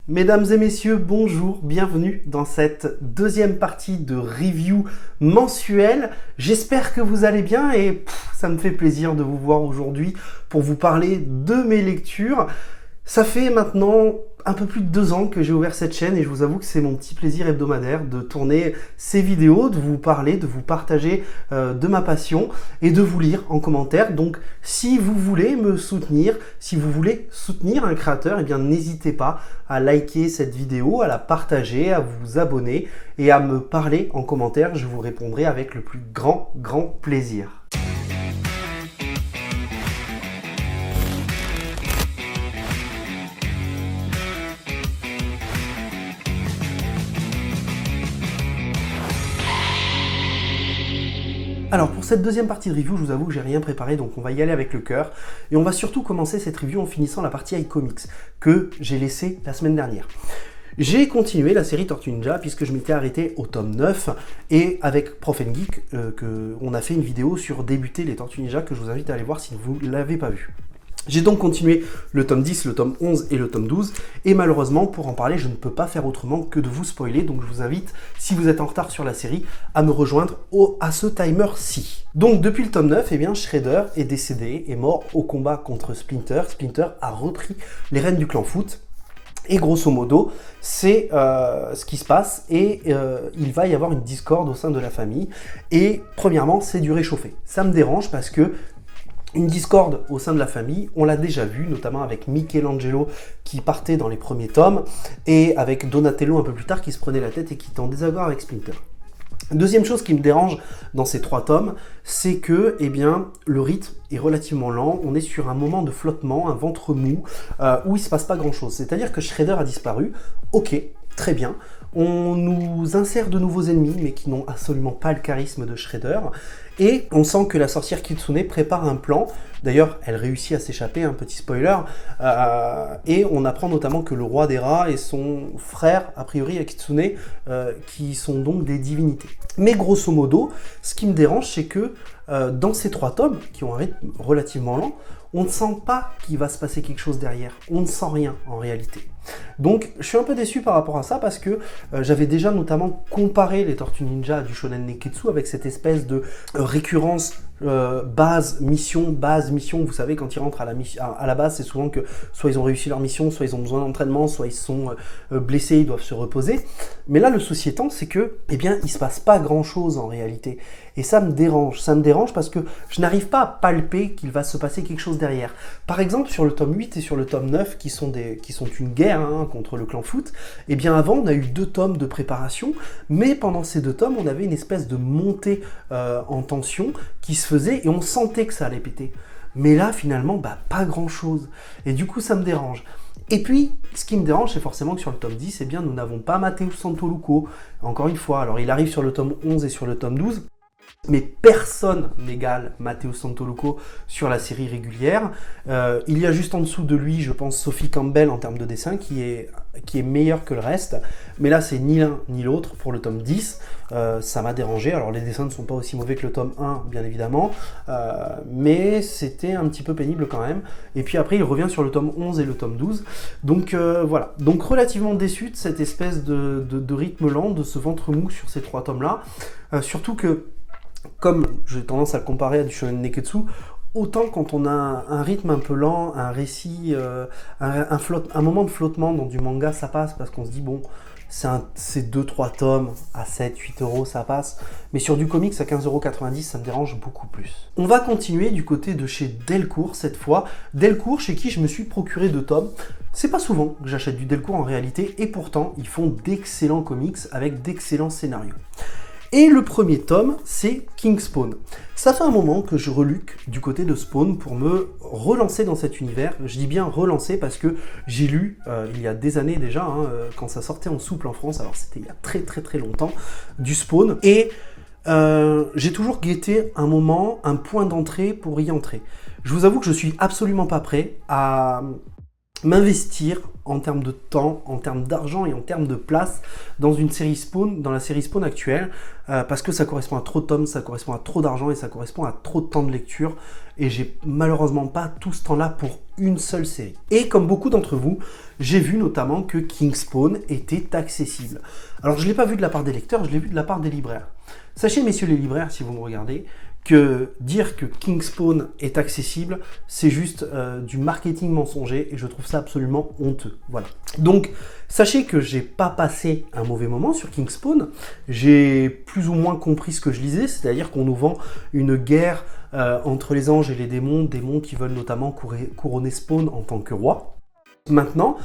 Mesdames et messieurs, bonjour, bienvenue dans cette deuxième partie de review mensuelle. J'espère que vous allez bien et ça me fait plaisir de vous voir aujourd'hui pour vous parler de mes lectures. Ça fait maintenant un peu plus de 2 ans que j'ai ouvert cette chaîne et je vous avoue que c'est mon petit plaisir hebdomadaire de tourner ces vidéos, de vous parler, de vous partager de ma passion et de vous lire en commentaire. Donc si vous voulez me soutenir, si vous voulez soutenir un créateur, eh bien n'hésitez pas à liker cette vidéo, à la partager, à vous abonner et à me parler en commentaire. Je vous répondrai avec le plus grand plaisir. Alors pour cette deuxième partie de review, je vous avoue que j'ai rien préparé, donc on va y aller avec le cœur. Et on va surtout commencer cette review en finissant la partie iComics que j'ai laissée la semaine dernière. J'ai continué la série Tortue Ninja puisque je m'étais arrêté au tome 9 et avec Prof Geek, on a fait une vidéo sur débuter les Tortues Ninja que je vous invite à aller voir si vous ne l'avez pas vu. J'ai donc continué le tome 10, le tome 11 et le tome 12, et malheureusement, pour en parler, je ne peux pas faire autrement que de vous spoiler, donc je vous invite, si vous êtes en retard sur la série, à me rejoindre à ce timer-ci. Donc depuis le tome 9, eh bien, Shredder est décédé, est mort au combat contre Splinter. Splinter a repris les rênes du clan Foot, et grosso modo, c'est ce qui se passe, et il va y avoir une discorde au sein de la famille, et premièrement, c'est du réchauffé. Ça me dérange parce que une discorde au sein de la famille, on l'a déjà vu, notamment avec Michelangelo qui partait dans les premiers tomes, et avec Donatello un peu plus tard qui se prenait la tête et qui était en désaccord avec Splinter. Deuxième chose qui me dérange dans ces 3 tomes, c'est que le rythme est relativement lent, on est sur un moment de flottement, un ventre mou, où il ne se passe pas grand chose. C'est-à-dire que Shredder a disparu, ok, très bien, on nous insère de nouveaux ennemis, mais qui n'ont absolument pas le charisme de Shredder, et on sent que la sorcière Kitsune prépare un plan. D'ailleurs, elle réussit à s'échapper, un petit spoiler, et on apprend notamment que le roi des rats et son frère, a priori, Kitsune, qui sont donc des divinités. Mais grosso modo, ce qui me dérange, c'est que dans ces 3 tomes, qui ont un rythme relativement lent, on ne sent pas qu'il va se passer quelque chose derrière. On ne sent rien en réalité. Donc je suis un peu déçu par rapport à ça parce que j'avais déjà notamment comparé les Tortues Ninja du Shonen Neketsu avec cette espèce de récurrence base, mission. Vous savez, quand ils rentrent à la base, c'est souvent que soit ils ont réussi leur mission, soit ils ont besoin d'entraînement, soit ils sont blessés, ils doivent se reposer. Mais là, le souci étant, c'est que, il se passe pas grand chose en réalité. Et ça me dérange. Ça me dérange parce que je n'arrive pas à palper qu'il va se passer quelque chose derrière. Par exemple, sur le tome 8 et sur le tome 9, qui sont une guerre contre le clan Foot, avant, on a eu 2 tomes de préparation, mais pendant ces 2 tomes, on avait une espèce de montée en tension qui se faisait et on sentait que ça allait péter. Mais là, finalement, pas grand-chose. Et du coup, ça me dérange. Et puis, ce qui me dérange, c'est forcément que sur le tome 10, nous n'avons pas Matteo Santoluco. Encore une fois, alors il arrive sur le tome 11 et sur le tome 12, mais personne n'égale Matteo Santoluco sur la série régulière. Il y a juste en dessous de lui, je pense, Sophie Campbell en termes de dessin, qui est meilleure que le reste. Mais là, c'est ni l'un ni l'autre pour le tome 10. Ça m'a dérangé. Alors, les dessins ne sont pas aussi mauvais que le tome 1, bien évidemment. Mais c'était un petit peu pénible quand même. Et puis après, il revient sur le tome 11 et le tome 12. Donc, voilà. Donc, relativement déçu de cette espèce de rythme lent, de ce ventre mou sur ces 3 tomes-là. Surtout que, comme j'ai tendance à le comparer à du Shonen Neketsu, autant quand on a un rythme un peu lent, un récit, un moment de flottement dans du manga, ça passe parce qu'on se dit, bon, c'est 2-3 tomes à 7-8 euros, ça passe. Mais sur du comics à 15,90 €, ça me dérange beaucoup plus. On va continuer du côté de chez Delcourt cette fois. Delcourt, chez qui je me suis procuré 2 tomes. C'est pas souvent que j'achète du Delcourt en réalité, et pourtant, ils font d'excellents comics avec d'excellents scénarios. Et le premier tome, c'est King Spawn. Ça fait un moment que je reluque du côté de Spawn pour me relancer dans cet univers. Je dis bien relancer parce que j'ai lu, il y a des années déjà, quand ça sortait en souple en France, alors c'était il y a très longtemps, du Spawn. Et j'ai toujours guetté un moment, un point d'entrée pour y entrer. Je vous avoue que je suis absolument pas prêt à m'investir en termes de temps, en termes d'argent et en termes de place dans une série Spawn, dans la série Spawn actuelle, parce que ça correspond à trop de tomes, ça correspond à trop d'argent et ça correspond à trop de temps de lecture, et j'ai malheureusement pas tout ce temps-là pour une seule série. Et comme beaucoup d'entre vous, j'ai vu notamment que King Spawn était accessible. Alors je ne l'ai pas vu de la part des lecteurs, je l'ai vu de la part des libraires. Sachez, messieurs les libraires, si vous me regardez, que dire que King Spawn est accessible, c'est juste du marketing mensonger et je trouve ça absolument honteux. Voilà. Donc, sachez que j'ai pas passé un mauvais moment sur King Spawn. J'ai plus ou moins compris ce que je lisais, c'est-à-dire qu'on nous vend une guerre entre les anges et les démons qui veulent notamment couronner Spawn en tant que roi. Maintenant,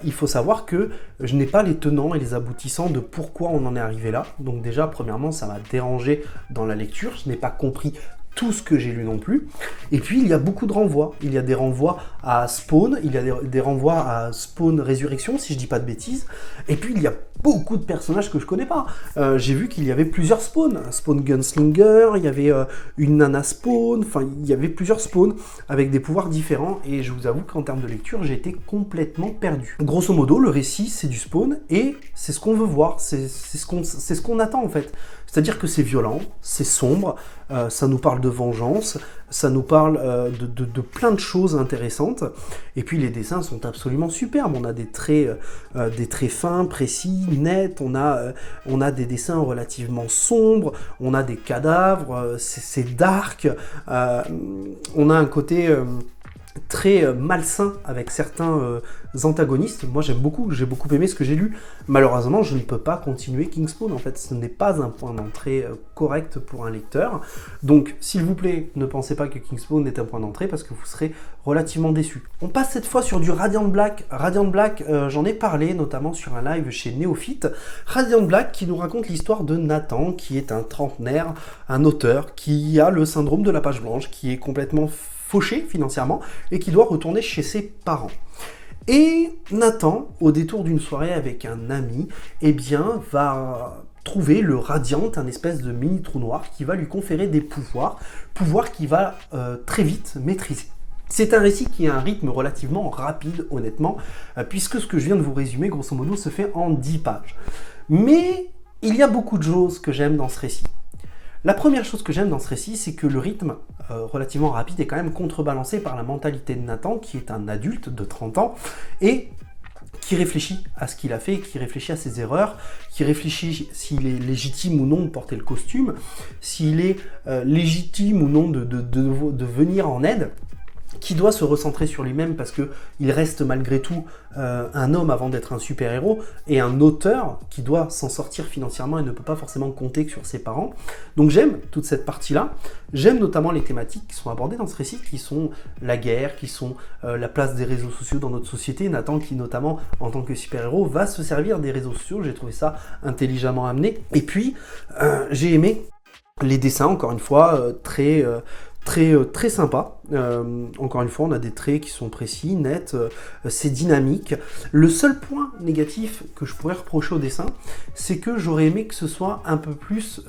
il faut savoir que je n'ai pas les tenants et les aboutissants de pourquoi on en est arrivé là. Donc déjà, premièrement, ça m'a dérangé dans la lecture. Je n'ai pas compris tout ce que j'ai lu non plus. Et puis, il y a beaucoup de renvois. Il y a des renvois à Spawn, il y a des renvois à Spawn Résurrection, si je dis pas de bêtises. Et puis, il y a beaucoup de personnages que je connais pas. J'ai vu qu'il y avait plusieurs Spawn. Spawn Gunslinger, il y avait une nana Spawn, enfin, il y avait plusieurs Spawn avec des pouvoirs différents. Et je vous avoue qu'en termes de lecture, j'ai été complètement perdu. Grosso modo, le récit, c'est du Spawn et c'est ce qu'on veut voir, c'est ce qu'on attend en fait. C'est-à-dire que c'est violent, c'est sombre, ça nous parle de vengeance, ça nous parle de plein de choses intéressantes. Et puis les dessins sont absolument superbes. On a des traits fins, précis, nets. On a des dessins relativement sombres. On a des cadavres. C'est dark. On a un côté très malsain avec certains antagonistes. Moi j'ai beaucoup aimé ce que j'ai lu. Malheureusement je ne peux pas continuer King Spawn en fait, ce n'est pas un point d'entrée correct pour un lecteur. Donc s'il vous plaît, ne pensez pas que King Spawn est un point d'entrée parce que vous serez relativement déçus. On passe cette fois sur du Radiant Black. Radiant Black, j'en ai parlé notamment sur un live chez Néophyte. Radiant Black qui nous raconte l'histoire de Nathan, qui est un trentenaire, un auteur, qui a le syndrome de la page blanche, qui est complètement fauché financièrement et qui doit retourner chez ses parents. Et Nathan, au détour d'une soirée avec un ami, eh bien, va trouver le Radiant, un espèce de mini trou noir qui va lui conférer des pouvoirs qu'il va très vite maîtriser. C'est un récit qui a un rythme relativement rapide, honnêtement, puisque ce que je viens de vous résumer, grosso modo, se fait en 10 pages. Mais il y a beaucoup de choses que j'aime dans ce récit. La première chose que j'aime dans ce récit, c'est que le rythme relativement rapide est quand même contrebalancé par la mentalité de Nathan, qui est un adulte de 30 ans, et qui réfléchit à ce qu'il a fait, qui réfléchit à ses erreurs, qui réfléchit s'il est légitime ou non de porter le costume, s'il est légitime ou non de venir en aide, qui doit se recentrer sur lui-même parce qu'il reste malgré tout un homme avant d'être un super-héros, et un auteur qui doit s'en sortir financièrement et ne peut pas forcément compter que sur ses parents. Donc j'aime toute cette partie-là. J'aime notamment les thématiques qui sont abordées dans ce récit, qui sont la guerre, qui sont la place des réseaux sociaux dans notre société. Nathan qui, notamment en tant que super-héros, va se servir des réseaux sociaux. J'ai trouvé ça intelligemment amené. Et puis, j'ai aimé les dessins, encore une fois, très sympa. Encore une fois, on a des traits qui sont précis, nets, c'est dynamique. Le seul point négatif que je pourrais reprocher au dessin, c'est que j'aurais aimé que ce soit un peu plus,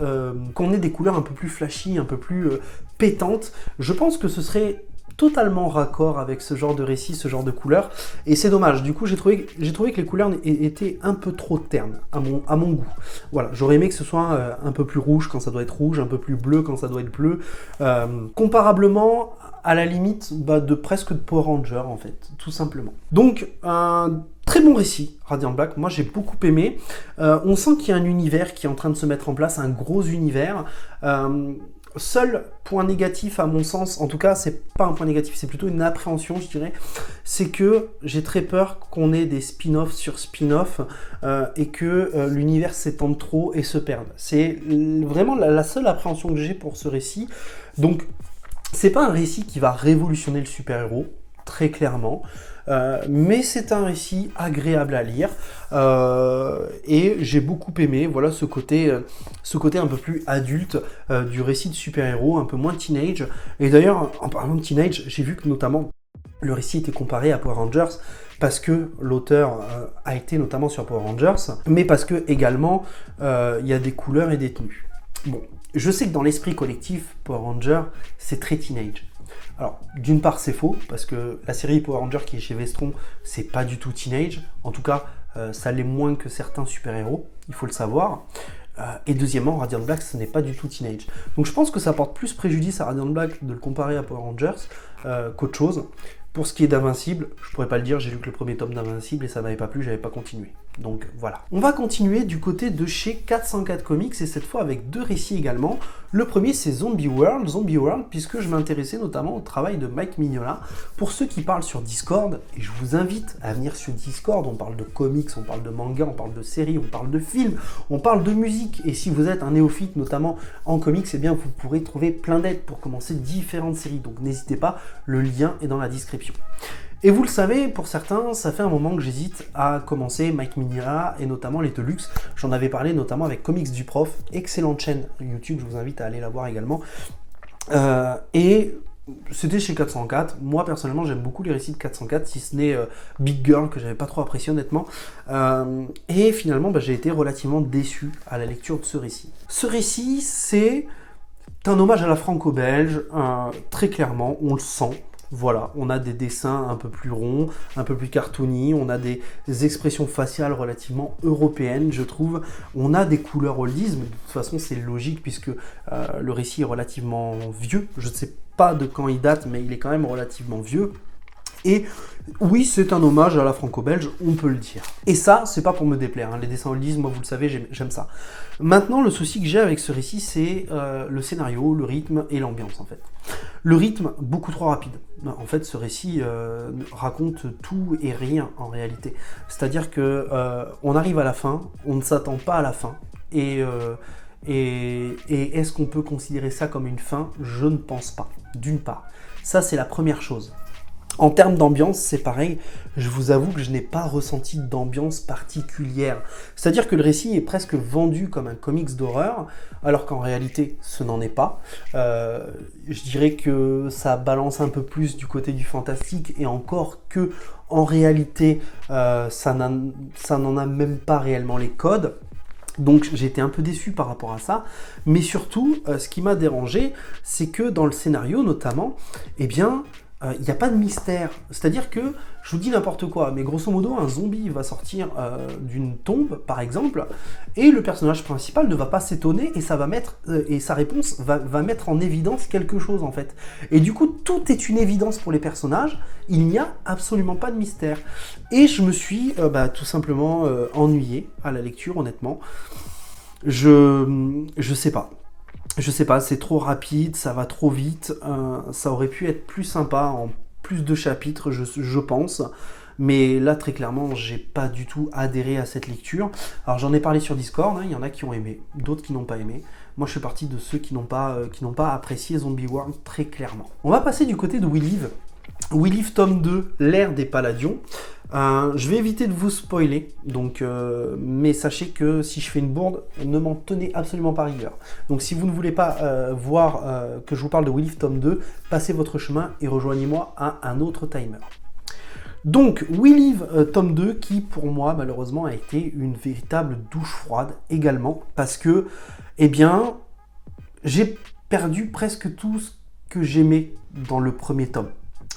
qu'on ait des couleurs un peu plus flashy, un peu plus pétantes. Je pense que ce serait totalement raccord avec ce genre de récit, ce genre de couleurs, et c'est dommage. Du coup, j'ai trouvé que les couleurs étaient un peu trop ternes à mon goût. Voilà, j'aurais aimé que ce soit un peu plus rouge quand ça doit être rouge, un peu plus bleu quand ça doit être bleu, comparablement à la limite de presque de Power Ranger en fait, tout simplement. Donc un très bon récit, Radiant Black, moi j'ai beaucoup aimé. On sent qu'il y a un univers qui est en train de se mettre en place, un gros univers. Seul point négatif à mon sens, en tout cas c'est pas un point négatif, c'est plutôt une appréhension je dirais, c'est que j'ai très peur qu'on ait des spin-offs sur spin-off et que l'univers s'étende trop et se perde. C'est vraiment la seule appréhension que j'ai pour ce récit. Donc c'est pas un récit qui va révolutionner le super-héros, très clairement, mais c'est un récit agréable à lire et j'ai beaucoup aimé voilà, ce côté un peu plus adulte du récit de super-héros, un peu moins teenage. Et d'ailleurs, en parlant de teenage, j'ai vu que notamment le récit était comparé à Power Rangers parce que l'auteur a été notamment sur Power Rangers, mais parce que également il y a des couleurs et des tenues. Bon, je sais que dans l'esprit collectif, Power Rangers, c'est très teenage. Alors, d'une part, c'est faux, parce que la série Power Rangers qui est chez Vestron, c'est pas du tout teenage. En tout cas, ça l'est moins que certains super-héros, il faut le savoir. Et deuxièmement, Radiant Black, ce n'est pas du tout teenage. Donc je pense que ça porte plus préjudice à Radiant Black de le comparer à Power Rangers qu'autre chose. Pour ce qui est d'Invincible, je pourrais pas le dire, j'ai lu que le premier tome d'Invincible et ça m'avait pas plu, j'avais pas continué. Donc voilà. On va continuer du côté de chez 404 Comics et cette fois avec 2 récits également. Le premier c'est Zombie World, puisque je m'intéressais notamment au travail de Mike Mignola. Pour ceux qui parlent sur Discord, et je vous invite à venir sur Discord, on parle de comics, on parle de manga, on parle de séries, on parle de films, on parle de musique. Et si vous êtes un néophyte, notamment en comics, eh bien vous pourrez trouver plein d'aides pour commencer différentes séries. Donc n'hésitez pas, le lien est dans la description. Et vous le savez, pour certains, ça fait un moment que j'hésite à commencer Mike Mignola et notamment les Deluxe. J'en avais parlé notamment avec Comics du Prof, excellente chaîne YouTube, je vous invite à aller la voir également. Et c'était chez 404. Moi personnellement, j'aime beaucoup les récits de 404, si ce n'est Big Girl que j'avais pas trop apprécié honnêtement. Et finalement, j'ai été relativement déçu à la lecture de ce récit. Ce récit, c'est un hommage à la franco-belge, très clairement, on le sent. Voilà, on a des dessins un peu plus ronds, un peu plus cartoony, on a des expressions faciales relativement européennes, je trouve. On a des couleurs oldies, mais de toute façon c'est logique puisque le récit est relativement vieux. Je ne sais pas de quand il date, mais il est quand même relativement vieux. Et oui, c'est un hommage à la franco-belge, on peut le dire. Et ça, c'est pas pour me déplaire, hein. Les dessins oldies, moi vous le savez, j'aime ça. Maintenant, le souci que j'ai avec ce récit, c'est le scénario, le rythme et l'ambiance en fait. Le rythme, beaucoup trop rapide. En fait, ce récit raconte tout et rien en réalité. C'est-à-dire que on arrive à la fin, on ne s'attend pas à la fin, et est-ce qu'on peut considérer ça comme une fin? Je ne pense pas, d'une part. Ça, c'est la première chose. En termes d'ambiance, c'est pareil, je vous avoue que je n'ai pas ressenti d'ambiance particulière. C'est-à-dire que le récit est presque vendu comme un comics d'horreur, alors qu'en réalité, ce n'en est pas. Je dirais que ça balance un peu plus du côté du fantastique, et encore que, en réalité, ça n'en a même pas réellement les codes. Donc j'ai été un peu déçu par rapport à ça, mais surtout, ce qui m'a dérangé, c'est que dans le scénario notamment, eh bien, il n'y a pas de mystère. C'est-à-dire que, je vous dis n'importe quoi, mais grosso modo, un zombie va sortir d'une tombe, par exemple, et le personnage principal ne va pas s'étonner, et ça va mettre, et sa réponse va mettre en évidence quelque chose, en fait. Et du coup, tout est une évidence pour les personnages, il n'y a absolument pas de mystère. Et je me suis tout simplement ennuyé à la lecture, honnêtement. Je sais pas. Je sais pas, c'est trop rapide, ça va trop vite, ça aurait pu être plus sympa en plus de chapitres, je pense. Mais là, très clairement, j'ai pas du tout adhéré à cette lecture. Alors j'en ai parlé sur Discord, hein, il y en a qui ont aimé, d'autres qui n'ont pas aimé. Moi, je fais partie de ceux qui n'ont pas apprécié Zombie World, très clairement. On va passer du côté de We Live. We Live tome 2, l'ère des Palladions. Je vais éviter de vous spoiler, donc, mais sachez que si je fais une bourde, ne m'en tenez absolument pas rigueur. Donc si vous ne voulez pas voir que je vous parle de We Live tome 2, passez votre chemin et rejoignez-moi à un autre timer. Donc We Live tome 2 qui pour moi malheureusement a été une véritable douche froide également, parce que, eh bien, j'ai perdu presque tout ce que j'aimais dans le premier tome.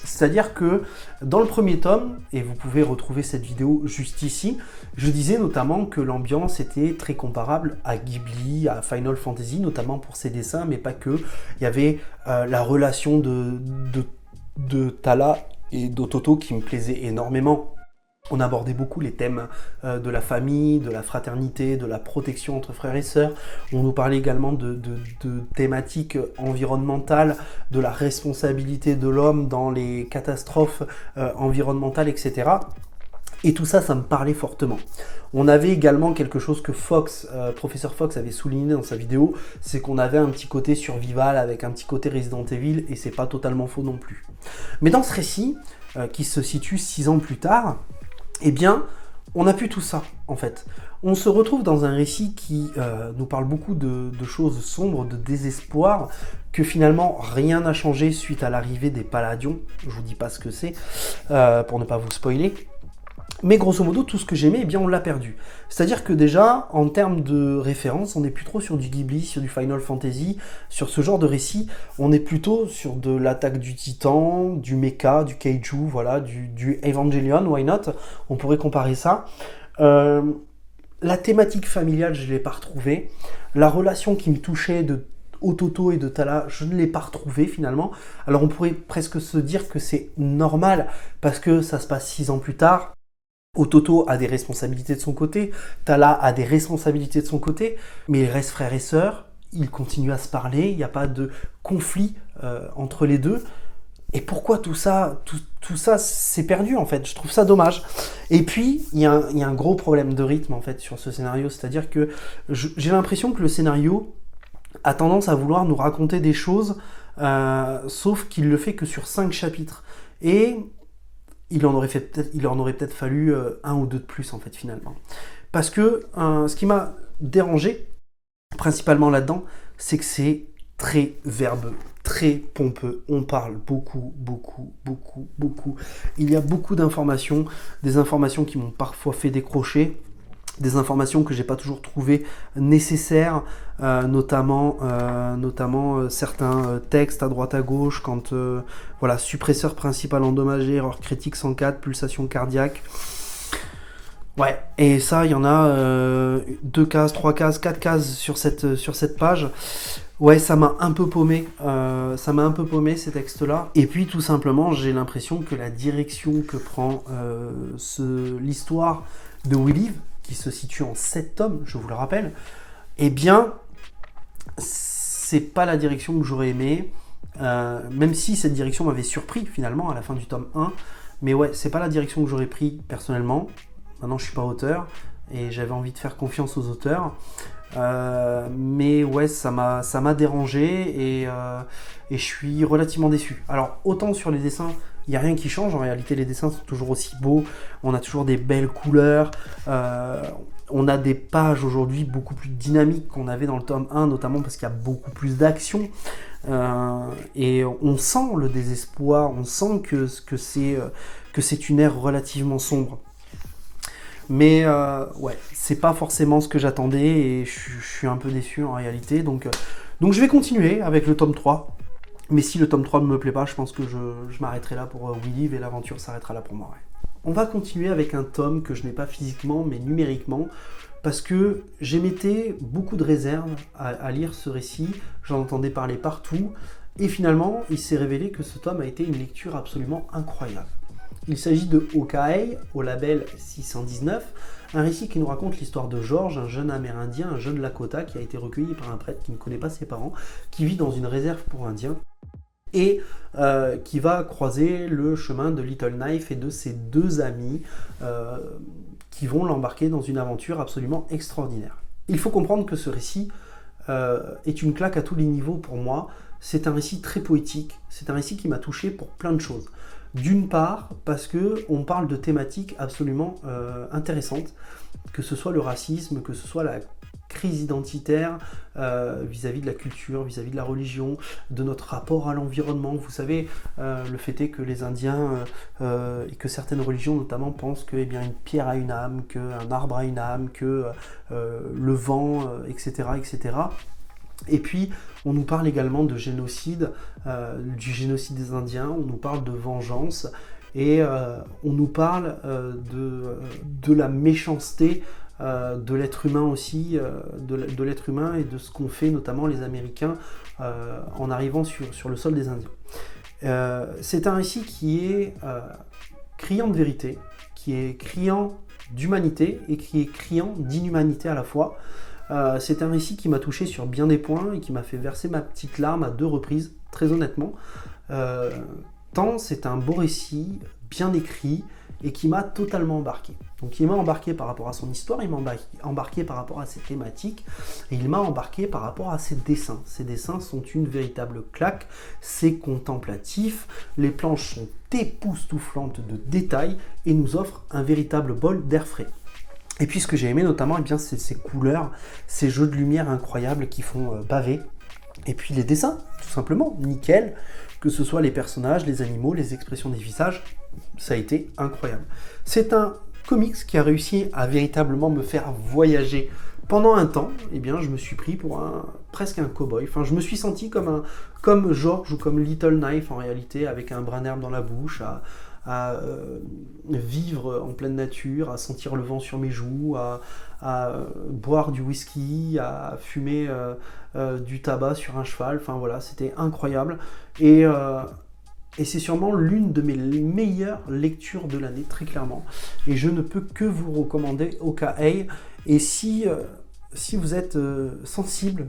C'est-à-dire que dans le premier tome, et vous pouvez retrouver cette vidéo juste ici, je disais notamment que l'ambiance était très comparable à Ghibli, à Final Fantasy, notamment pour ses dessins, mais pas que. Il y avait la relation de Tala et d'Ototo qui me plaisait énormément. On abordait beaucoup les thèmes de la famille, de la fraternité, de la protection entre frères et sœurs. On nous parlait également de thématiques environnementales, de la responsabilité de l'homme dans les catastrophes environnementales, etc. Et tout ça, ça me parlait fortement. On avait également quelque chose que Professeur Fox avait souligné dans sa vidéo, c'est qu'on avait un petit côté survival avec un petit côté Resident Evil, et c'est pas totalement faux non plus. Mais dans ce récit, qui se situe 6 ans plus tard, eh bien, on n'a plus tout ça, en fait. On se retrouve dans un récit qui nous parle beaucoup de choses sombres, de désespoir, que finalement, rien n'a changé suite à l'arrivée des Palladions. Je vous dis pas ce que c'est, pour ne pas vous spoiler. Mais grosso modo, tout ce que j'aimais, eh bien, on l'a perdu. C'est-à-dire que déjà, en termes de référence, on n'est plus trop sur du Ghibli, sur du Final Fantasy, sur ce genre de récit. On est plutôt sur de l'attaque du Titan, du Mecha, du Kaiju, voilà, du Evangelion, why not? On pourrait comparer ça. La thématique familiale, je ne l'ai pas retrouvée. La relation qui me touchait de Ototo et de Tala, je ne l'ai pas retrouvée finalement. Alors on pourrait presque se dire que c'est normal, parce que ça se passe 6 ans plus tard. Ototo a des responsabilités de son côté, Tala a des responsabilités de son côté, mais ils restent frères et sœurs, ils continuent à se parler, il n'y a pas de conflit entre les deux. Et pourquoi tout ça s'est perdu en fait? Je trouve ça dommage. Et puis, il y a un gros problème de rythme en fait sur ce scénario, c'est-à-dire que j'ai l'impression que le scénario a tendance à vouloir nous raconter des choses, sauf qu'il le fait que sur 5 chapitres. Et il en aurait peut-être fallu un ou deux de plus en fait finalement. Parce que ce qui m'a dérangé principalement là-dedans, c'est que c'est très verbeux, très pompeux. On parle beaucoup. Il y a beaucoup d'informations, des informations qui m'ont parfois fait décrocher, des informations que j'ai pas toujours trouvées nécessaires, notamment certains textes à droite à gauche, quand voilà, suppresseur principal endommagé, erreur critique 104, pulsation cardiaque. Ouais, et ça, il y en a 2 cases, 3 cases, 4 cases sur cette page. Ouais, ça m'a un peu paumé ces textes-là. Et puis, tout simplement, j'ai l'impression que la direction que prend l'histoire de We Live, qui se situe en 7 tomes, je vous le rappelle, eh bien, c'est pas la direction que j'aurais aimé, même si cette direction m'avait surpris, finalement, à la fin du tome 1. Mais ouais, c'est pas la direction que j'aurais pris, personnellement. Maintenant, je suis pas auteur, et j'avais envie de faire confiance aux auteurs. Mais ouais, ça m'a dérangé, et je suis relativement déçu. Alors, autant sur les dessins, il n'y a rien qui change. En réalité, les dessins sont toujours aussi beaux. On a toujours des belles couleurs. On a des pages aujourd'hui beaucoup plus dynamiques qu'on avait dans le tome 1, notamment parce qu'il y a beaucoup plus d'action. Et on sent le désespoir. On sent que c'est une ère relativement sombre. Mais ouais, c'est pas forcément ce que j'attendais, et je suis un peu déçu en réalité. Donc je vais continuer avec le tome 3. Mais si le tome 3 ne me plaît pas, je pense que je m'arrêterai là pour We Live, et l'aventure s'arrêtera là pour moi. Ouais. On va continuer avec un tome que je n'ai pas physiquement, mais numériquement, parce que j'émettais beaucoup de réserves à lire ce récit. J'en entendais parler partout, et finalement, il s'est révélé que ce tome a été une lecture absolument incroyable. Il s'agit de Hawkeye, au label 619, un récit qui nous raconte l'histoire de George, un jeune Amérindien, un jeune Lakota, qui a été recueilli par un prêtre qui ne connaît pas ses parents, qui vit dans une réserve pour Indiens, et qui va croiser le chemin de Little Knife et de ses 2 amis, qui vont l'embarquer dans une aventure absolument extraordinaire. Il faut comprendre que ce récit est une claque à tous les niveaux pour moi. C'est un récit très poétique, c'est un récit qui m'a touché pour plein de choses. D'une part, parce qu'on parle de thématiques absolument intéressantes, que ce soit le racisme, que ce soit la crise identitaire vis-à-vis de la culture, vis-à-vis de la religion, de notre rapport à l'environnement. Vous savez, le fait est que les Indiens et que certaines religions notamment pensent que une pierre a une âme, qu'un arbre a une âme, que le vent, etc., etc. Et puis, on nous parle également de génocide, du génocide des Indiens, on nous parle de vengeance, et on nous parle de la méchanceté de l'être humain aussi, de l'être humain et de ce qu'ont fait notamment les Américains en arrivant sur le sol des Indiens. C'est un récit qui est criant de vérité, qui est criant d'humanité et qui est criant d'inhumanité à la fois. C'est un récit qui m'a touché sur bien des points et qui m'a fait verser ma petite larme à 2 reprises, très honnêtement. Tant c'est un beau récit, bien écrit, et qui m'a totalement embarqué. Donc il m'a embarqué par rapport à son histoire, il m'a embarqué par rapport à ses thématiques, et il m'a embarqué par rapport à ses dessins. Ces dessins sont une véritable claque, c'est contemplatif, les planches sont époustouflantes de détails, et nous offrent un véritable bol d'air frais. Et puis ce que j'ai aimé notamment, c'est ces couleurs, ces jeux de lumière incroyables qui font baver. Et puis les dessins, tout simplement, nickel, que ce soit les personnages, les animaux, les expressions des visages, ça a été incroyable. C'est un comics qui a réussi à véritablement me faire voyager. Pendant un temps, eh bien, je me suis pris pour presque un cow-boy. Enfin, je me suis senti comme George ou comme Little Knife en réalité, avec un brin d'herbe dans la bouche, à vivre en pleine nature, à sentir le vent sur mes joues, à boire du whisky, à fumer du tabac sur un cheval. Enfin voilà, c'était incroyable. Et c'est sûrement l'une de mes meilleures lectures de l'année, très clairement. Et je ne peux que vous recommander OKA. Et si vous êtes sensible,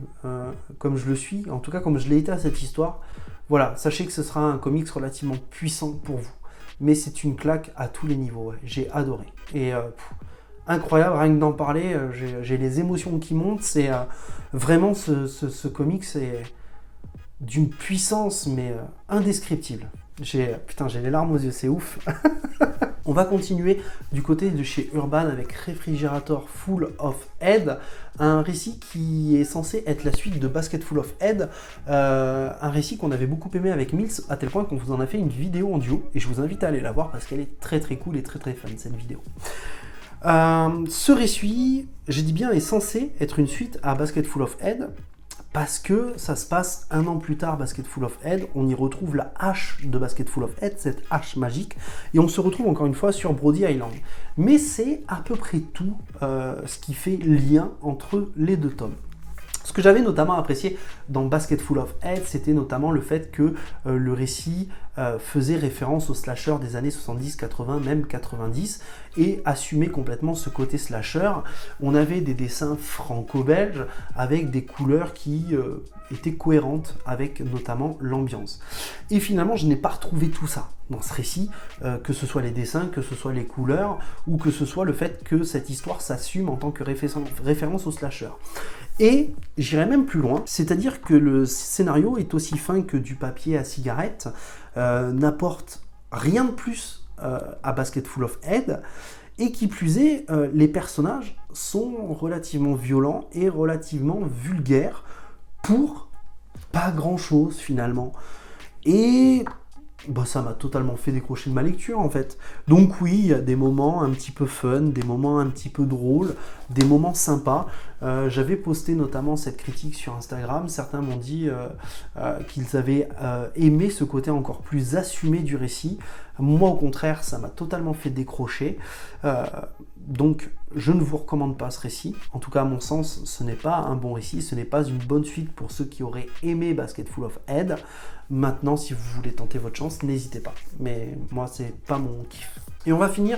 comme je le suis, en tout cas comme je l'ai été à cette histoire, voilà, sachez que ce sera un comics relativement puissant pour vous. Mais c'est une claque à tous les niveaux, ouais. J'ai adoré. Et incroyable, rien que d'en parler, j'ai les émotions qui montent. C'est vraiment ce comics est d'une puissance mais indescriptible. Putain, j'ai les larmes aux yeux, c'est ouf. On va continuer du côté de chez Urban avec Refrigerator Full of Head, un récit qui est censé être la suite de Basket Full of Head, un récit qu'on avait beaucoup aimé avec Mills, à tel point qu'on vous en a fait une vidéo en duo, et je vous invite à aller la voir parce qu'elle est très très cool et très très fun cette vidéo. Ce récit, j'ai dit bien, est censé être une suite à Basket Full of Head, parce que ça se passe un an plus tard, Basket Full of Head, on y retrouve la hache de Basket Full of Head, cette hache magique, et on se retrouve encore une fois sur Brody Island. Mais c'est à peu près tout ce qui fait lien entre les deux tomes. Ce que j'avais notamment apprécié dans Basket Full of Head, c'était notamment le fait que le récit faisait référence aux slashers des années 70, 80, même 90, et assumait complètement ce côté slasher. On avait des dessins franco-belges avec des couleurs qui étaient cohérentes avec notamment l'ambiance. Et finalement, je n'ai pas retrouvé tout ça dans ce récit, que ce soit les dessins, que ce soit les couleurs, ou que ce soit le fait que cette histoire s'assume en tant que référence au slasher. Et j'irai même plus loin, c'est-à-dire que le scénario est aussi fin que du papier à cigarette, n'apporte rien de plus à Basket Full of Head, et qui plus est, les personnages sont relativement violents et relativement vulgaires pour pas grand-chose finalement. Et bah, ça m'a totalement fait décrocher de ma lecture en fait. Donc oui, il y a des moments un petit peu fun, des moments un petit peu drôles, des moments sympas. J'avais posté notamment cette critique sur Instagram. Certains m'ont dit qu'ils avaient aimé ce côté encore plus assumé du récit. Moi au contraire, ça m'a totalement fait décrocher. Donc je ne vous recommande pas ce récit. En tout cas à mon sens, ce n'est pas un bon récit, ce n'est pas une bonne suite pour ceux qui auraient aimé Basket Full of Head. Maintenant, si vous voulez tenter votre chance, n'hésitez pas. Mais moi, c'est pas mon kiff. Et on va finir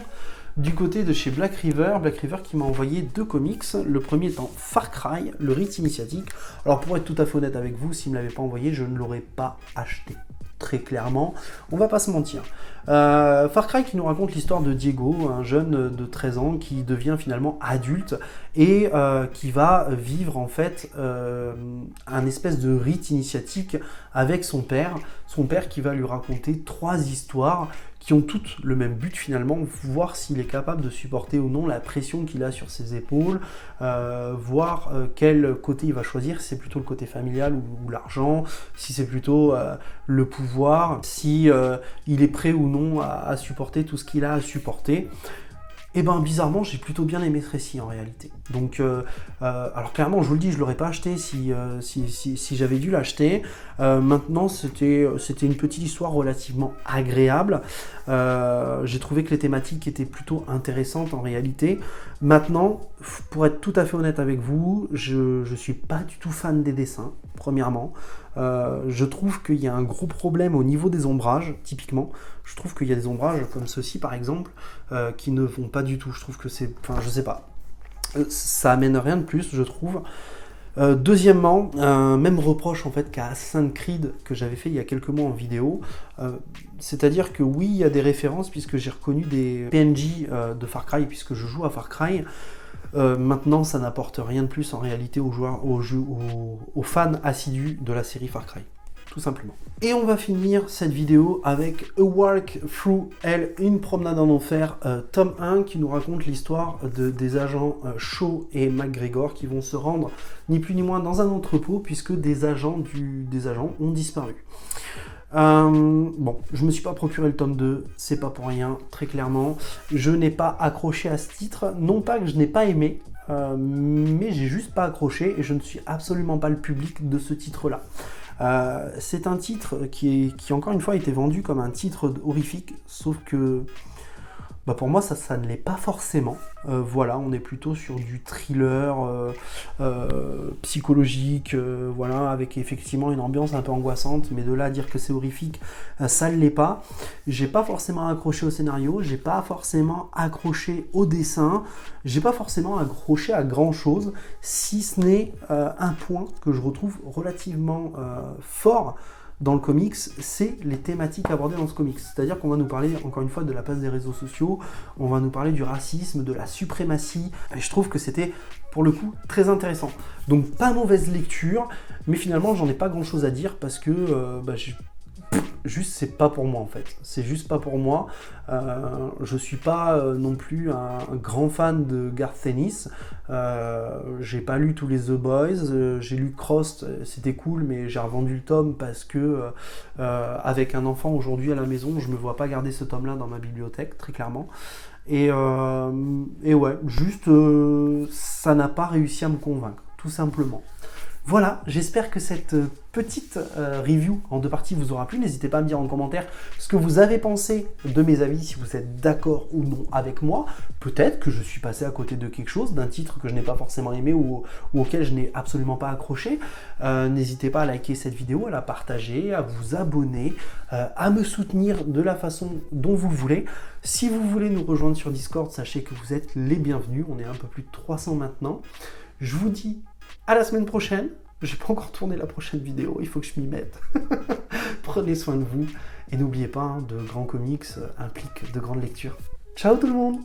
du côté de chez Black River qui m'a envoyé 2 comics. Le premier étant Far Cry, le rite initiatique. Alors pour être tout à fait honnête avec vous, s'il ne me l'avait pas envoyé, je ne l'aurais pas acheté. Très clairement, on va pas se mentir. Far Cry qui nous raconte l'histoire de Diego, un jeune de 13 ans qui devient finalement adulte et qui va vivre en fait un espèce de rite initiatique avec son père qui va lui raconter 3 histoires qui ont toutes le même but finalement, voir s'il est capable de supporter ou non la pression qu'il a sur ses épaules, voir quel côté il va choisir, si c'est plutôt le côté familial ou l'argent, si c'est plutôt le pouvoir, si il est prêt ou non à supporter tout ce qu'il a à supporter. Et ben bizarrement, j'ai plutôt bien aimé ce récit en réalité. Donc, alors clairement, je vous le dis, je l'aurais pas acheté si j'avais dû l'acheter. Maintenant, c'était une petite histoire relativement agréable. J'ai trouvé que les thématiques étaient plutôt intéressantes en réalité. Maintenant, pour être tout à fait honnête avec vous, je suis pas du tout fan des dessins, premièrement. Je trouve qu'il y a un gros problème au niveau des ombrages, typiquement. Je trouve qu'il y a des ombrages comme ceci par exemple, qui ne vont pas du tout. Je trouve que c'est... Enfin, je sais pas. Ça amène rien de plus, je trouve. Deuxièmement, même reproche en fait qu'à Assassin's Creed que j'avais fait il y a quelques mois en vidéo, c'est-à-dire que oui, il y a des références puisque j'ai reconnu des PNJ de Far Cry puisque je joue à Far Cry. Maintenant, ça n'apporte rien de plus en réalité aux joueurs, aux fans assidus de la série Far Cry, tout simplement. Et on va finir cette vidéo avec A Walk Through Hell, une promenade en enfer, tome 1, qui nous raconte l'histoire des agents Shaw et McGregor qui vont se rendre ni plus ni moins dans un entrepôt puisque des agents ont disparu. Bon, je me suis pas procuré le tome 2, c'est pas pour rien, très clairement. Je n'ai pas accroché à ce titre, non pas que je n'ai pas aimé, mais j'ai juste pas accroché et je ne suis absolument pas le public de ce titre-là. C'est un titre qui encore une fois a été vendu comme un titre horrifique, sauf que bah pour moi ça ne l'est pas forcément. Voilà, on est plutôt sur du thriller psychologique, voilà, avec effectivement une ambiance un peu angoissante, mais de là à dire que c'est horrifique, ça ne l'est pas. J'ai pas forcément accroché au scénario, j'ai pas forcément accroché au dessin, j'ai pas forcément accroché à grand chose, si ce n'est un point que je retrouve relativement fort dans le comics, c'est les thématiques abordées dans ce comics. C'est-à-dire qu'on va nous parler, encore une fois, de la place des réseaux sociaux, on va nous parler du racisme, de la suprématie, et je trouve que c'était, pour le coup, très intéressant. Donc, pas mauvaise lecture, mais finalement, j'en ai pas grand-chose à dire, parce que, juste c'est pas pour moi en fait, c'est juste pas pour moi. Je suis pas non plus un grand fan de Garth Ennis. J'ai pas lu tous les The Boys, j'ai lu Crossed, c'était cool, mais j'ai revendu le tome parce que avec un enfant aujourd'hui à la maison, je me vois pas garder ce tome là dans ma bibliothèque, très clairement. Et ouais, juste ça n'a pas réussi à me convaincre, tout simplement. Voilà, j'espère que cette petite review en 2 parties vous aura plu. N'hésitez pas à me dire en commentaire ce que vous avez pensé de mes avis, si vous êtes d'accord ou non avec moi. Peut-être que je suis passé à côté de quelque chose, d'un titre que je n'ai pas forcément aimé ou auquel je n'ai absolument pas accroché. N'hésitez pas à liker cette vidéo, à la partager, à vous abonner, à me soutenir de la façon dont vous le voulez. Si vous voulez nous rejoindre sur Discord, sachez que vous êtes les bienvenus. On est un peu plus de 300 maintenant. Je vous dis à la semaine prochaine. J'ai pas encore tourné la prochaine vidéo, il faut que je m'y mette. Prenez soin de vous et n'oubliez pas, hein, de grands comics impliquent de grandes lectures. Ciao tout le monde!